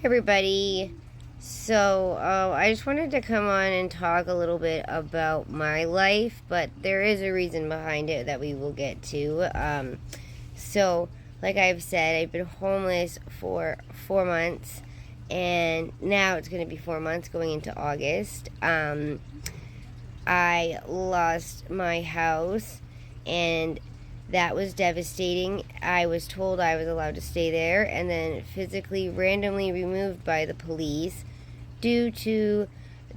Everybody. I just wanted to come on and talk a little bit about my life, but there is a reason behind it that we will get to. Like I've said, I've been homeless for 4 months, and now it's going to be 4 months going into August. I lost my house, and that was devastating. I was told I was allowed to stay there and then physically randomly removed by the police due to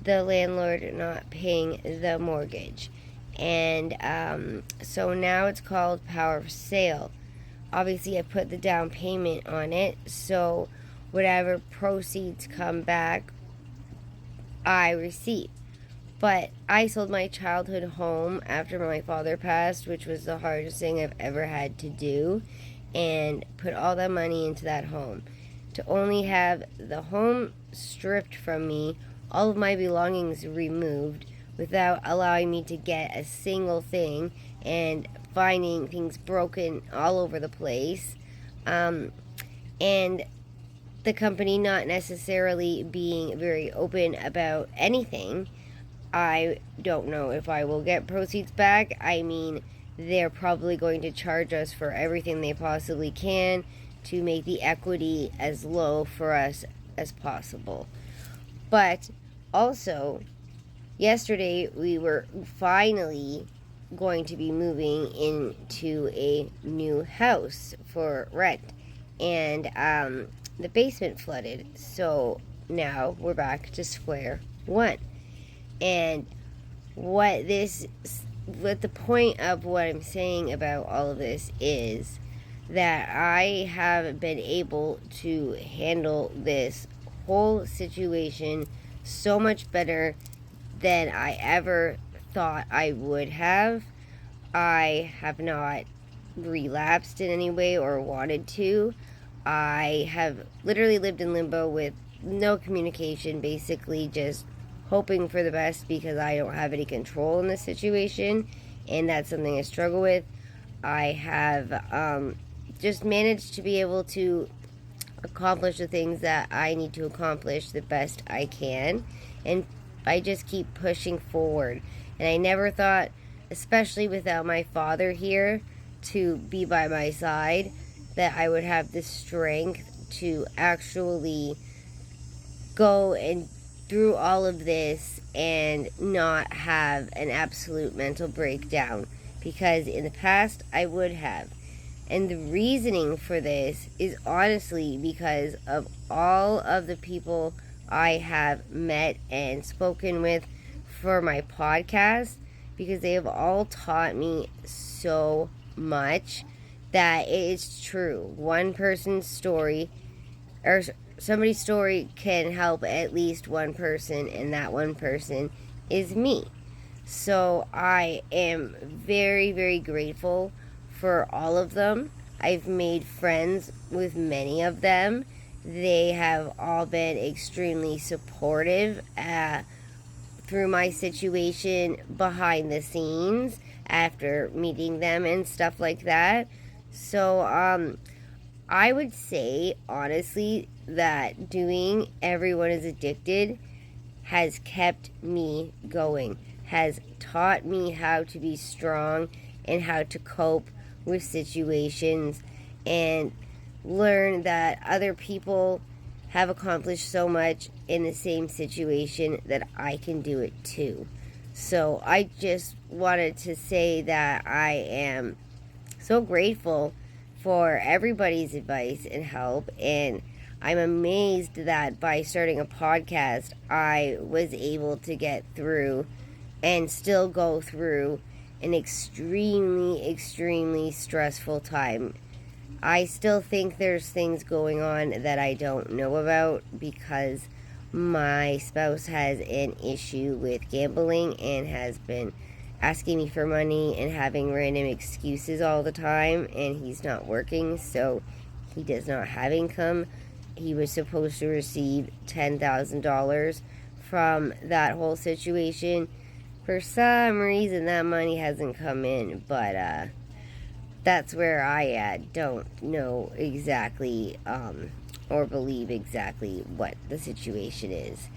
the landlord not paying the mortgage. And so now it's called power of sale. Obviously, I put the down payment on it, so whatever proceeds come back, I receive. But I sold my childhood home after my father passed, which was the hardest thing I've ever had to do, and put all that money into that home. To only have the home stripped from me, all of my belongings removed, without allowing me to get a single thing, and finding things broken all over the place, and the company not necessarily being very open about anything. I don't know if I will get proceeds back. I mean, they're probably going to charge us for everything they possibly can to make the equity as low for us as possible. But also, yesterday we were finally going to be moving into a new house for rent. And the basement flooded. So now we're back to square one. And what the point of what I'm saying about all of this is that I have been able to handle this whole situation so much better than I ever thought I would have. I have not relapsed in any way or wanted to. I have literally lived in limbo with no communication, basically just hoping for the best because I don't have any control in this situation, and that's something I struggle with. I have just managed to be able to accomplish the things that I need to accomplish the best I can, and I just keep pushing forward. And I never thought, especially without my father here to be by my side, that I would have the strength to actually go and through all of this and not have an absolute mental breakdown, because in the past I would have. And the reasoning for this is honestly because of all of the people I have met and spoken with for my podcast, because they have all taught me so much that it's true. One person's story, or somebody's story, can help at least one person, and that one person is me. So I am very, very grateful for all of them. I've made friends with many of them. They have all been extremely supportive through my situation behind the scenes after meeting them and stuff like that. So I would say, honestly, that doing Everyone is Addicted has kept me going, has taught me how to be strong and how to cope with situations, and learn that other people have accomplished so much in the same situation that I can do it too. So I just wanted to say that I am so grateful for everybody's advice and help, and I'm amazed that by starting a podcast I was able to get through and still go through an extremely, extremely stressful time. I still think there's things going on that I don't know about because my spouse has an issue with gambling and has been asking me for money and having random excuses all the time, and he's not working, so he does not have income. He was supposed to receive $10,000 from that whole situation. For some reason, that money hasn't come in, but that's where I don't know exactly or believe exactly what the situation is.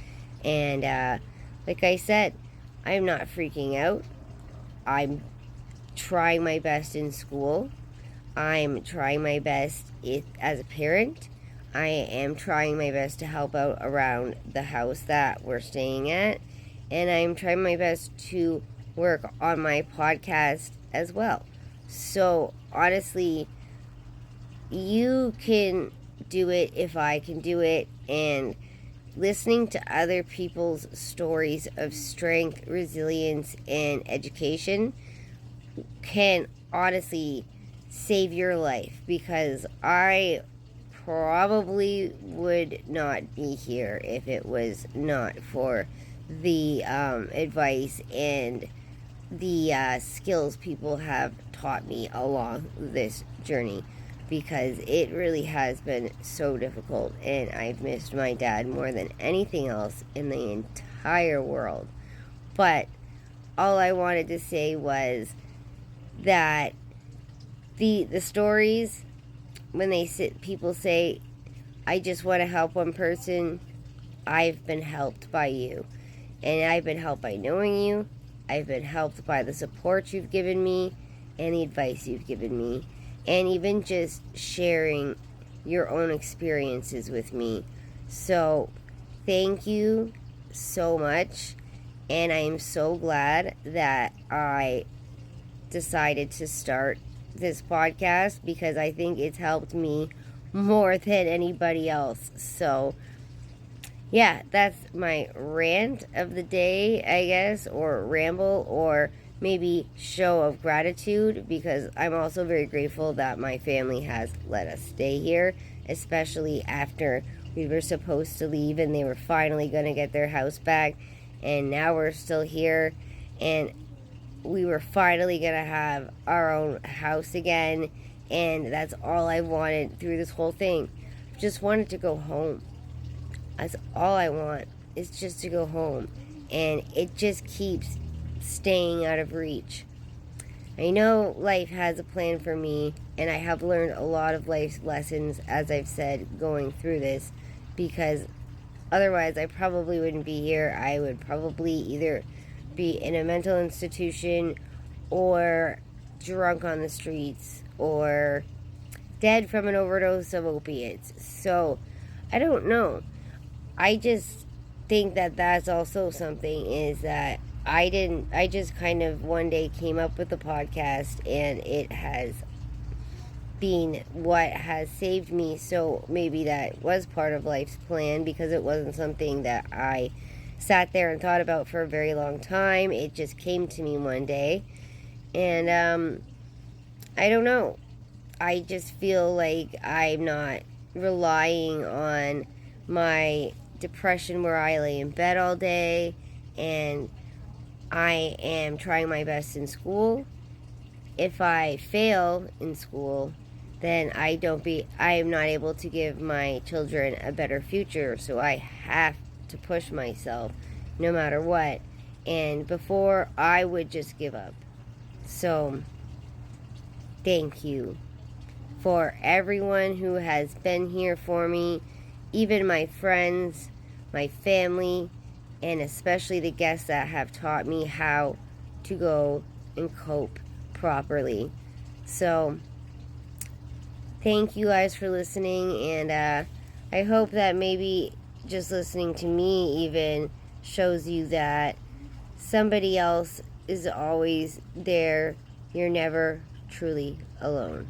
And like I said, I'm not freaking out. I'm trying my best in school. I'm trying my best as a parent. I am trying my best to help out around the house that we're staying at. And I'm trying my best to work on my podcast as well. So, honestly, you can do it if I can do it. And listening to other people's stories of strength, resilience, and education can honestly save your life, because I probably would not be here if it was not for the advice and the skills people have taught me along this journey, because it really has been so difficult, and I've missed my dad more than anything else in the entire world. But all I wanted to say was that the stories, when people say, I just want to help one person, I've been helped by you. And I've been helped by knowing you. I've been helped by the support you've given me and the advice you've given me. And even just sharing your own experiences with me. So, thank you so much. And I am so glad that I decided to start this podcast, because I think it's helped me more than anybody else. So, yeah, that's my rant of the day, I guess, or ramble, or maybe show of gratitude, because I'm also very grateful that my family has let us stay here, especially after we were supposed to leave and they were finally going to get their house back, and now we're still here, and we were finally going to have our own house again, and that's all I wanted through this whole thing. Just wanted to go home. That's all I want, is just to go home, and it just keeps staying out of reach. I know life has a plan for me, and I have learned a lot of life lessons, as I've said, going through this, because otherwise I probably wouldn't be here. I would probably either be in a mental institution, or drunk on the streets, or dead from an overdose of opiates. So, I don't know. I just think that that's also something, is that I just kind of one day came up with the podcast, and it has been what has saved me. So maybe that was part of life's plan, because it wasn't something that I sat there and thought about for a very long time. It just came to me one day. And I don't know. I just feel like I'm not relying on my depression, where I lay in bed all day, and I am trying my best in school. If I fail in school, then I am not able to give my children a better future. So I have to push myself no matter what. And before, I would just give up. So, thank you for everyone who has been here for me, even my friends, my family, and especially the guests that have taught me how to go and cope properly. So, thank you guys for listening, and I hope that maybe just listening to me even shows you that somebody else is always there. You're never truly alone.